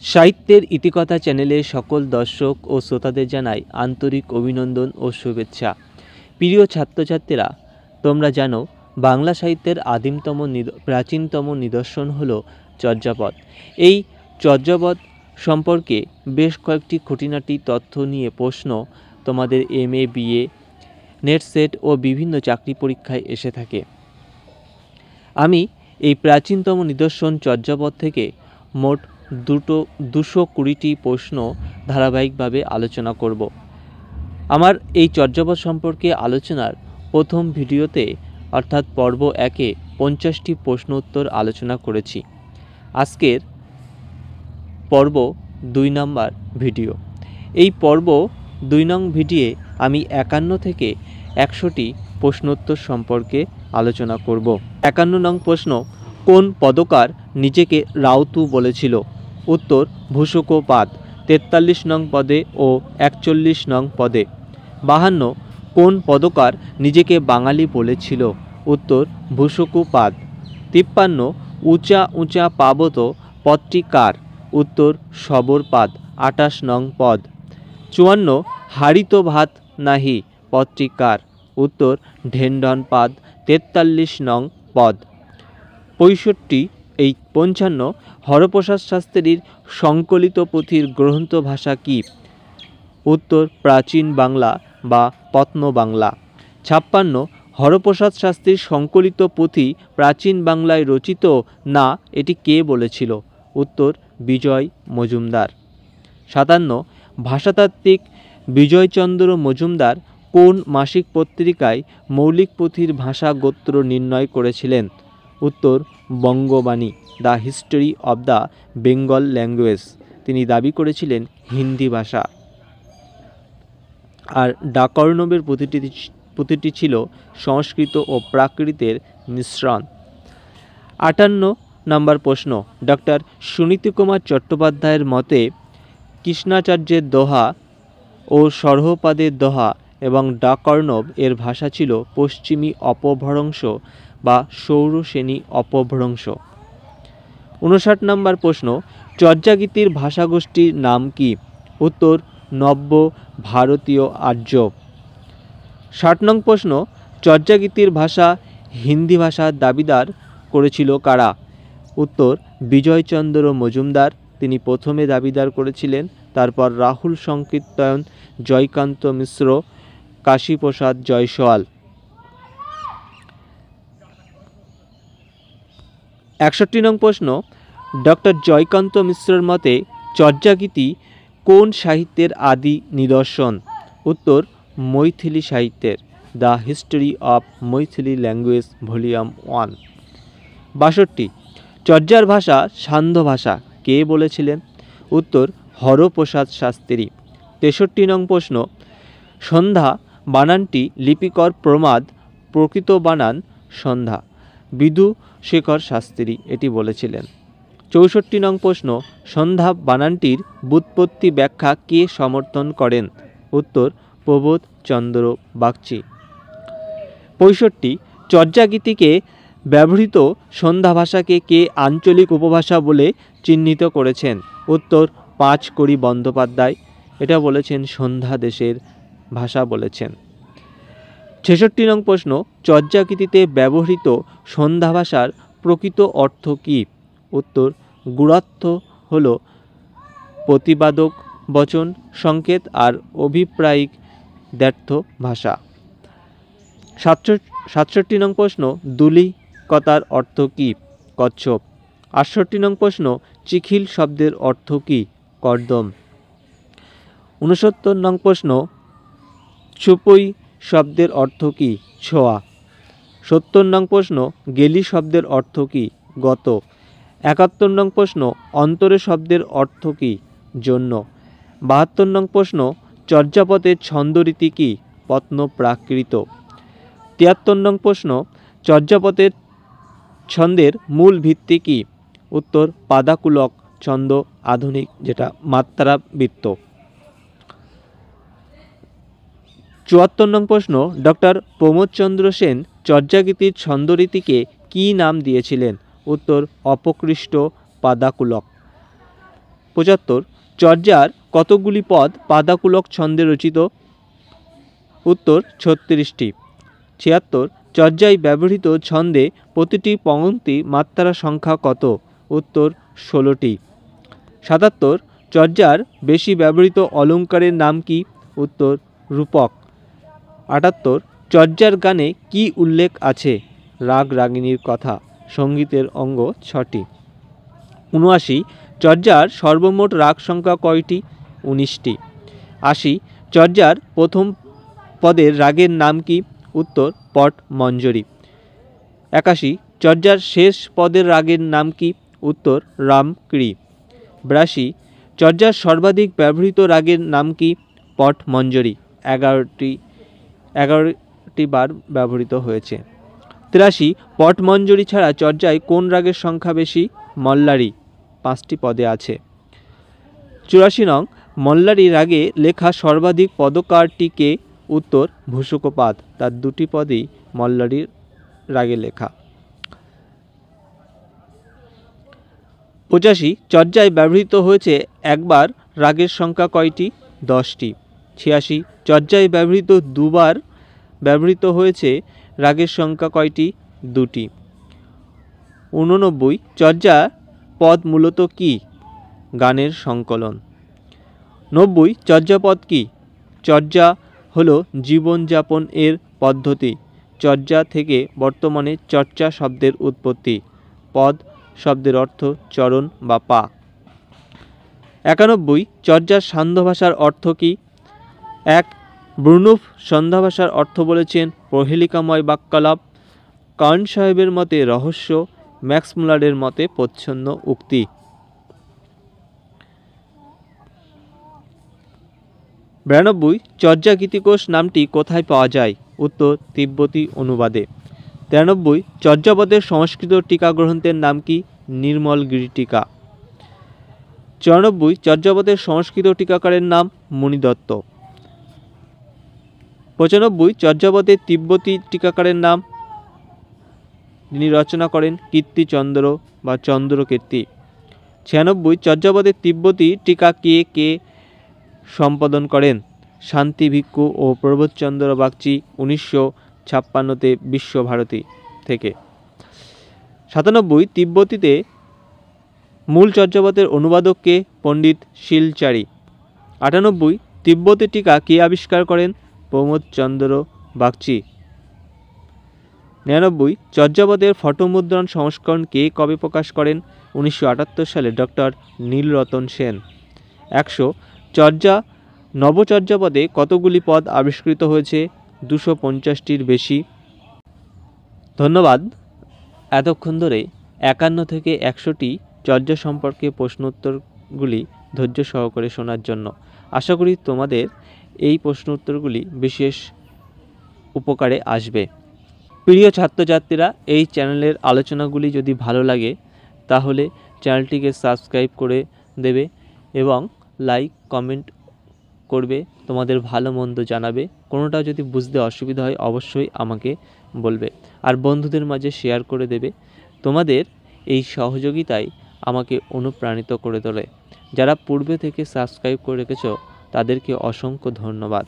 সাহিত্যের ইতিকথা চ্যানেলে সকল দর্শক ও শ্রোতাদের জানাই আন্তরিক অভিনন্দন ও শুভেচ্ছা। প্রিয় ছাত্রছাত্রীরা, তোমরা জানো বাংলা সাহিত্যের প্রাচীনতম নিদর্শন হলো চর্যাপদ। এই চর্যাপদ সম্পর্কে বেশ কয়েকটি খুঁটিনাটি তথ্য নিয়ে প্রশ্ন তোমাদের MA BA নেট সেট ও বিভিন্ন চাকরি পরীক্ষায় এসে থাকে। আমি এই প্রাচীনতম নিদর্শন চর্যাপদ থেকে মোট 220টি প্রশ্ন ধারাবাহিকভাবে আলোচনা করব। আমার এই চর্যাপদ সম্পর্কে আলোচনার প্রথম ভিডিওতে অর্থাৎ পর্ব 1-এ 50টি প্রশ্ন উত্তর আলোচনা করেছি। আজকের পর্ব 2 নম্বর ভিডিও। এই পর্ব 2 নং ভিডিওে আমি 51 থেকে 100টি প্রশ্নোত্তর সম্পর্কে আলোচনা করব। 51 নং প্রশ্ন, কোন পদকার নিজেকে রাউতু বলেছিল? উত্তর ভূষকোপাত, 43 নং পদে ও 41 নং পদে। 52, কোন পদকার নিজেকে বাঙালি বলেছিল? উত্তর ভূষকোপাত। 53, উঁচা উঁচা পাবত পদটি কার? উত্তর সবরপাদ, 28 নং পদ। 54, হারিত ভাত নাহি পদটি কার? উত্তর ঢেন্ডনপাদ, 43 নং পদ। 55, হরপ্রসাদ শাস্ত্রীর সংকলিত পুঁথির গ্রন্থ ভাষা কি? উত্তর প্রাচীন বাংলা বা প্রত্ন বাংলা। 56, হরপ্রসাদ শাস্ত্রীর সংকলিত পুঁথি প্রাচীন বাংলায় রচিত না, এটি কে বলেছিল? উত্তর বিজয় মজুমদার। 57, ভাষাতাত্ত্বিক বিজয়চন্দ্র মজুমদার কোন মাসিক পত্রিকায় মৌলিক পুঁথির ভাষা গোত্র নির্ণয় করেছিলেন? উত্তর Bangabani, the history of the Bengal language. তিনি দাবি করেছিলেন হিন্দি ভাষা। আর ডাক অর্ণবের পুঁথিটি ছিল সংস্কৃত ও প্রাকৃতের মিশ্রণ। 58 নম্বর প্রশ্ন, ডক্টর সুনীতি কুমার চট্টোপাধ্যায়ের মতে কৃষ্ণাচার্যের দোহা ও সরহপাদের দোহা এবং ডাক অর্ণব এর ভাষা ছিল পশ্চিমী অপভ্রংশ বা সৌরসেনী অপভ্রংশ। 59 নম্বর প্রশ্ন, চর্যাগীতির ভাষাগোষ্ঠীর নাম কি? উত্তর নব্য ভারতীয় আর্য। 60 নং প্রশ্ন, চর্যাগীতির ভাষা হিন্দি ভাষার দাবিদার করেছিল কারা? উত্তর বিজয়চন্দ্র মজুমদার, তিনি প্রথমে দাবিদার করেছিলেন। তারপর রাহুল সংকীর্তন, জয়কান্ত মিশ্র, কাশীপ্রসাদ জয়সওয়াল। 61 নং প্রশ্ন, ডক্টর জয়কান্ত মিশ্রের মতে চর্যাগীতি কোন সাহিত্যের আদি নিদর্শন? উত্তর মৈথিলি সাহিত্যের, the history of Maithili language volume 1। 62, চর্যার ভাষা সান্ধ্য ভাষা কে বলেছিলেন? উত্তর হরপ্রসাদ শাস্ত্রী। 63 নং প্রশ্ন, সন্ধ্যা বানানটি লিপিকর প্রমাদ, প্রকৃত বানান সন্ধ্যা, বিধুশেখর শাস্ত্রী এটি বলেছিলেন। 64 নং প্রশ্ন, সন্ধ্যা বানানটির ব্যুৎপত্তি ব্যাখ্যা কে সমর্থন করেন? উত্তর প্রবোধ চন্দ্র বাগচি। 65, চর্যাগীতিকে ব্যবহৃত সন্ধ্যা ভাষাকে কে আঞ্চলিক উপভাষা বলে চিহ্নিত করেছেন? উত্তর পাঁচকড়ি বন্দ্যোপাধ্যায়, এটা বলেছেন সন্ধ্যা দেশের ভাষা বলেছেন। 66 নং প্রশ্ন, চর্যাগীতিতে ব্যবহৃত সন্ধ্যা ভাষার প্রকৃত অর্থ কি? উত্তর গূঢ়ার্থ হল প্রতিবাদক বচন, সংকেত আর অভিপ্রায়িক দ্ব্যর্থ ভাষা। 67 নং প্রশ্ন, দুলিকতার অর্থ কি? কচ্ছপ। 68 নং প্রশ্ন, চিখিল শব্দের অর্থ কি? কর্দম। 69 নং প্রশ্ন, ছুপই শব্দের অর্থ কি? ছোঁয়া। 70 নং প্রশ্ন, গেলি শব্দের অর্থ কি? গত। 71 নং প্রশ্ন, অন্তরে শব্দের অর্থ কি? জন্য। 72 নং প্রশ্ন, চর্যাপদের ছন্দরীতি কি? প্রত্ন প্রাকৃত। 73 নং প্রশ্ন, চর্যাপদের ছন্দের মূল ভিত্তি কি? উত্তর পাদাকুলক ছন্দ, আধুনিক যেটা মাত্রাবৃত্ত। 74 নং প্রশ্ন, ডক্টর প্রমোদচন্দ্র সেন চর্যাগীতির ছন্দরীতিকে কী নাম দিয়েছিলেন? উত্তর অপকৃষ্ট পাদাকুলক। 75 চর্যার কতগুলি পদ পাদাকুলক ছন্দে রচিত? উত্তর 36টি। 76 চর্যায় ব্যবহৃত ছন্দে প্রতিটি পংক্তি মাত্রা সংখ্যা কত? উত্তর 16টি। 77 চর্যার বেশি ব্যবহৃত অলঙ্কারের নাম কি? উত্তর রূপক। 78 চর্যার গানে কি উল্লেখ আছে? রাগ রাগিনীর কথা। সঙ্গীতের অঙ্গ 6টি। 79 চর্যার সর্বমোট রাগ সংখ্যা কয়টি? 19টি। 80 চর্যার প্রথম পদের রাগের নাম কি? উত্তর পট মঞ্জরি। 81 চর্যার শেষ পদের রাগের নাম কি? উত্তর রামক্রি। 82 চর্যার সর্বাধিক ব্যবহৃত রাগের নাম কি? পট মঞ্জরি, 11টি বার ব্যবহৃত হয়েছে। 83 পট মঞ্জরি ছাড়া চর্যায় কোন রাগের সংখ্যা বেশি? মল্লারি, 5টি পদে আছে। 84 নং মল্লারি রাগে লেখা সর্বাধিক পদকারটি কে? উত্তর ভূষুকপাদ, তার 2টি পদই মল্লারি রাগে লেখা। 85 চর্যায় ব্যবহৃত হয়েছে একবার রাগের সংখ্যা কয়টি? 10টি। 86 চর্যায় ব্যবহৃত দুবার ব্যবহৃত হয়েছে রাগের সংখ্যা কয়টি? 2টি। 89 চর্যা পদ মূলত কি? গানের সংকলন। 90 চর্যাপদ কি? চর্যা হলো জীবনযাপন এর পদ্ধতি। চর্যা থেকে বর্তমানে চর্চা শব্দের উৎপত্তি। পদ শব্দের অর্থ চরণ বা পা। 91 চর্যার সান্ধ্য ভাষার অর্থ কি? 1 ব্রুনুফ সন্ধ্যা ভাষার অর্থ বলেছেন প্রহেলিকাময় বাক্যালাপ। কার্ন সাহেবের মতে রহস্য, ম্যাক্স মুলারের মতে প্রচ্ছন্ন উক্তি। 92 চর্যা গীতিকোষ নামটি কোথায় পাওয়া যায়? উত্তর তিব্বতী অনুবাদে। 93 চর্যাপদের সংস্কৃত টিকা গ্রন্থের নাম কি? নির্মলগিরি টিকা। 94 চর্যাপদের সংস্কৃত টিকাকারের নাম মুনিদত্ত। 95 চর্যাপদের তিব্বতী টিকাকারের নাম, যিনি রচনা করেন কীর্তিচন্দ্র বা চন্দ্রকীর্তি। 96 চর্যাপদের তিব্বতী টিকা কে সম্পাদন করেন? শান্তি ভিক্ষু ও প্রবোধচন্দ্র বাগচি, 1956 বিশ্বভারতী থেকে। 97 তিব্বতীতে মূল চর্যাপদের অনুবাদক কে? পণ্ডিত শিলচারি। 98 তিব্বতী টিকা কে আবিষ্কার করেন? প্রমোদচন্দ্র বাগচি। 99 চর্যাপদের ফটোমুদ্রণ সংস্করণ কে কবে প্রকাশ করেন? 1978 সালে ডক্টর নীলরতন সেন। 100 চর্যা নবচর্যাপদে কতগুলি পদ আবিষ্কৃত হয়েছে? 250টির বেশি। ধন্যবাদ। এতক্ষণ ধরে 51 থেকে 100টি চর্যা সম্পর্কে প্রশ্নোত্তরগুলি ধৈর্য সহকারে শোনার জন্য। আশা করি তোমাদের এই প্রশ্ন উত্তরগুলি বিশেষ উপকারে আসবে। প্রিয় ছাত্রছাত্রীরা, এই চ্যানেলের আলোচনাগুলি যদি ভালো লাগে তাহলে চ্যানেলটিকে সাবস্ক্রাইব করে দেবে এবং লাইক কমেন্ট করবে, তোমাদের ভালো মন্দ জানাবে। কোনোটা যদি বুঝতে অসুবিধা হয় অবশ্যই আমাকে বলবে, আর বন্ধুদের মাঝে শেয়ার করে দেবে। তোমাদের এই সহযোগিতায় আমাকে অনুপ্রাণিত করে তোলে। যারা পূর্বে থেকে সাবস্ক্রাইব করে রেখেছো তাদেরকে অসংখ্য ধন্যবাদ।